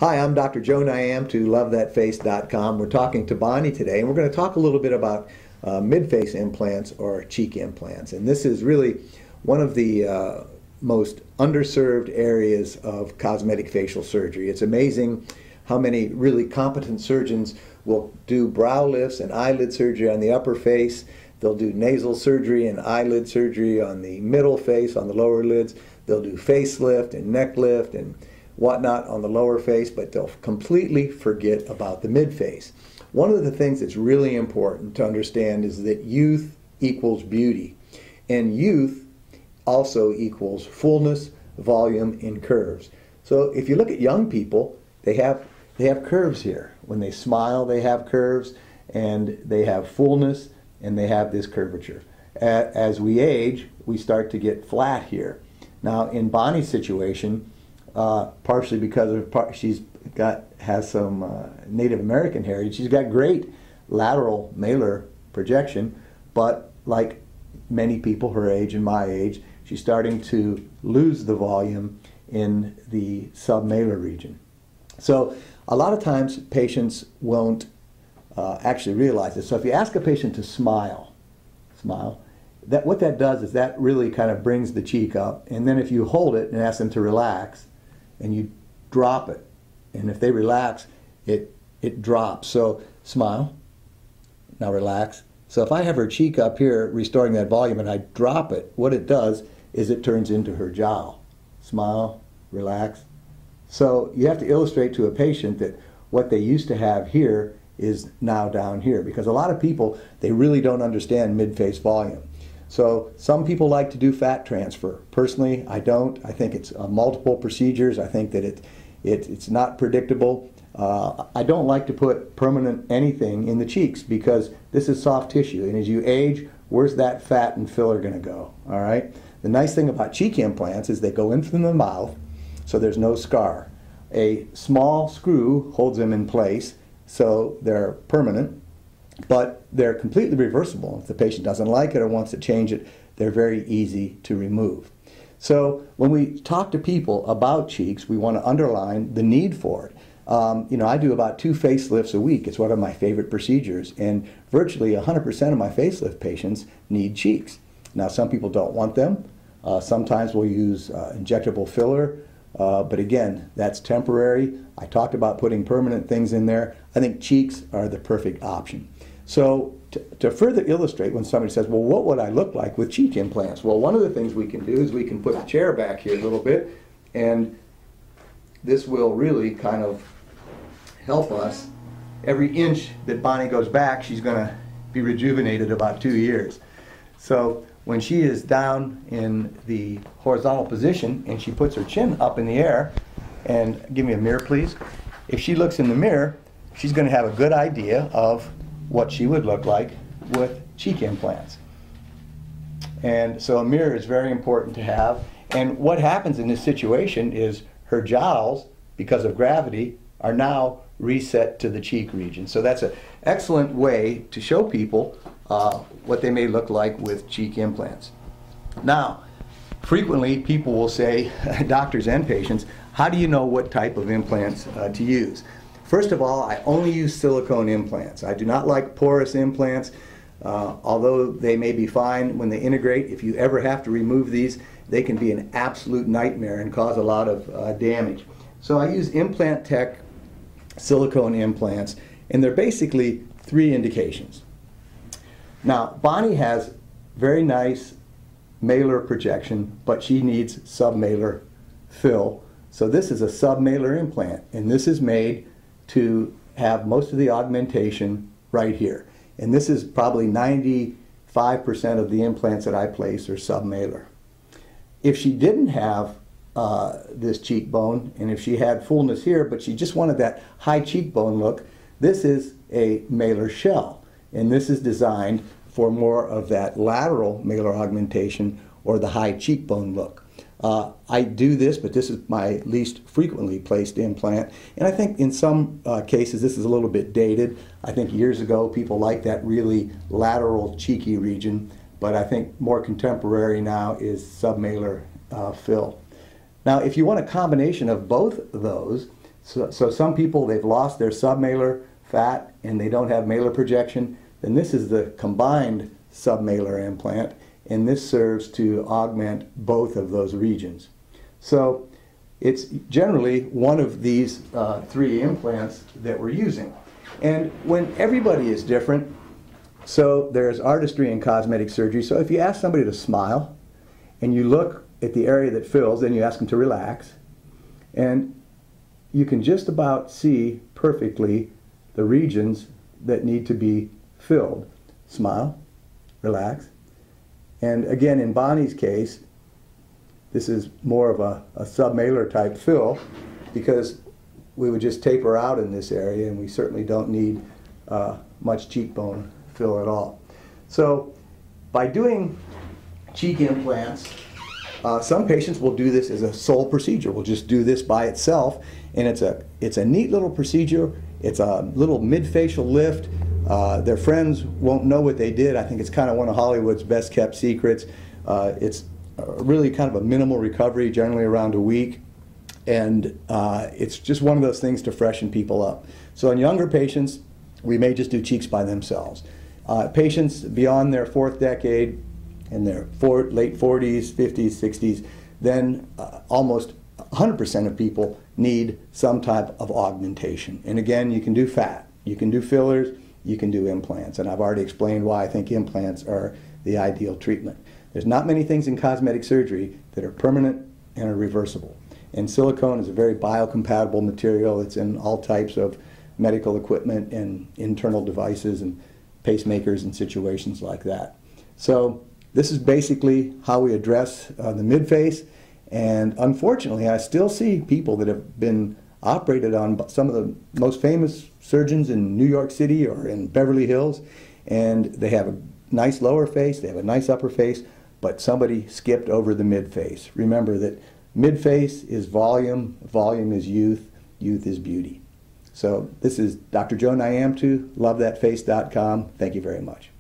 Hi, I'm Dr. Joe Niamtu, LoveThatFace.com. We're talking to Bonnie today, and we're going to talk a little bit about mid-face implants or cheek implants. And this is really one of the most underserved areas of cosmetic facial surgery. It's amazing how many really competent surgeons will do brow lifts and eyelid surgery on the upper face. They'll do nasal surgery and eyelid surgery on the middle face, on the lower lids. They'll do facelift and neck lift and whatnot on the lower face, but they'll completely forget about the mid-face. One of the things that's really important to understand is that youth equals beauty, and youth also equals fullness, volume, and curves. So if you look at young people, they have curves here. When they smile, they have curves, and they have fullness, and they have this curvature. As we age, we start to get flat here. Now, in Bonnie's situation, partially because has some Native American heritage, she's got great lateral malar projection, but like many people her age and my age, she's starting to lose the volume in the submalar region. So a lot of times patients won't actually realize this. So if you ask a patient to smile, what that does is that really kind of brings the cheek up, and then if you hold it and ask them to relax, and you drop it, and if they relax, it drops. So smile, now relax. So if I have her cheek up here restoring that volume and I drop it, what it does is it turns into her jowl. Smile, relax. So you have to illustrate to a patient that what they used to have here is now down here, because a lot of people, they really don't understand mid-face volume. So some people like to do fat transfer. Personally, I don't. I think it's multiple procedures. I think that it's not predictable. I don't like to put permanent anything in the cheeks because this is soft tissue, and as you age, where's that fat and filler going to go? All right. The nice thing about cheek implants is they go in from the mouth, so there's no scar. A small screw holds them in place, so they're permanent. But they're completely reversible. If the patient doesn't like it or wants to change it, they're very easy to remove. So when we talk to people about cheeks, we want to underline the need for it. I do about 2 facelifts a week. It's one of my favorite procedures, and virtually 100% of my facelift patients need cheeks. Now, some people don't want them. Sometimes we'll use injectable filler, but again, that's temporary. I talked about putting permanent things in there. I think cheeks are the perfect option. So to further illustrate, when somebody says, well, what would I look like with cheek implants? Well, one of the things we can do is we can put the chair back here a little bit, and this will really kind of help us. Every inch that Bonnie goes back, she's going to be rejuvenated about 2 years. So when she is down in the horizontal position and she puts her chin up in the air, and give me a mirror, please. If she looks in the mirror, she's going to have a good idea of what she would look like with cheek implants. And so a mirror is very important to have. And what happens in this situation is her jowls, because of gravity, are now reset to the cheek region. So that's an excellent way to show people what they may look like with cheek implants. Now, frequently people will say, doctors and patients, how do you know what type of implants to use? First of all, I only use silicone implants. I do not like porous implants, although they may be fine when they integrate. If you ever have to remove these, they can be an absolute nightmare and cause a lot of damage. So I use Implant Tech silicone implants, and they're basically 3 indications. Now, Bonnie has very nice malar projection, but she needs submalar fill. So this is a submalar implant, and this is made to have most of the augmentation right here. And this is probably 95% of the implants that I place are submalar. If she didn't have this cheekbone, and if she had fullness here, but she just wanted that high cheekbone look, this is a malar shell. And this is designed for more of that lateral malar augmentation or the high cheekbone look. I do this, but this is my least frequently placed implant. And I think in some cases this is a little bit dated. I think years ago people liked that really lateral cheeky region, but I think more contemporary now is submalar fill. Now if you want a combination of both of those, So some people, they've lost their submalar fat and they don't have malar projection. Then this is the combined submalar implant, and this serves to augment both of those regions. So it's generally one of these three implants that we're using. And when everybody is different, so there's artistry in cosmetic surgery. So if you ask somebody to smile and you look at the area that fills, then you ask them to relax, and you can just about see perfectly the regions that need to be filled. Smile, relax. And again, in Bonnie's case, this is more of a submalar type fill, because we would just taper out in this area, and we certainly don't need much cheekbone fill at all. So by doing cheek implants, some patients will do this as a sole procedure. We'll just do this by itself, and it's a neat little procedure. It's a little mid-facial lift. Their friends won't know what they did. I think it's kind of one of Hollywood's best kept secrets. It's really kind of a minimal recovery, generally around a week, and it's just one of those things to freshen people up. So in younger patients, we may just do cheeks by themselves. Patients beyond their fourth decade, in their late 40s, 50s, 60s, then almost 100% of people need some type of augmentation. And again, you can do fat, you can do fillers, you can do implants, and I've already explained why I think implants are the ideal treatment. There's not many things in cosmetic surgery that are permanent and are reversible. And silicone is a very biocompatible material. It's in all types of medical equipment and internal devices and pacemakers and situations like that. So this is basically how we address the midface. And unfortunately, I still see people that have been operated on some of the most famous surgeons in New York City or in Beverly Hills, and they have a nice lower face, they have a nice upper face, but somebody skipped over the midface. Remember that midface is volume, volume is youth, youth is beauty. So this is Dr. Joe Niamtu, lovethatface.com. Thank you very much.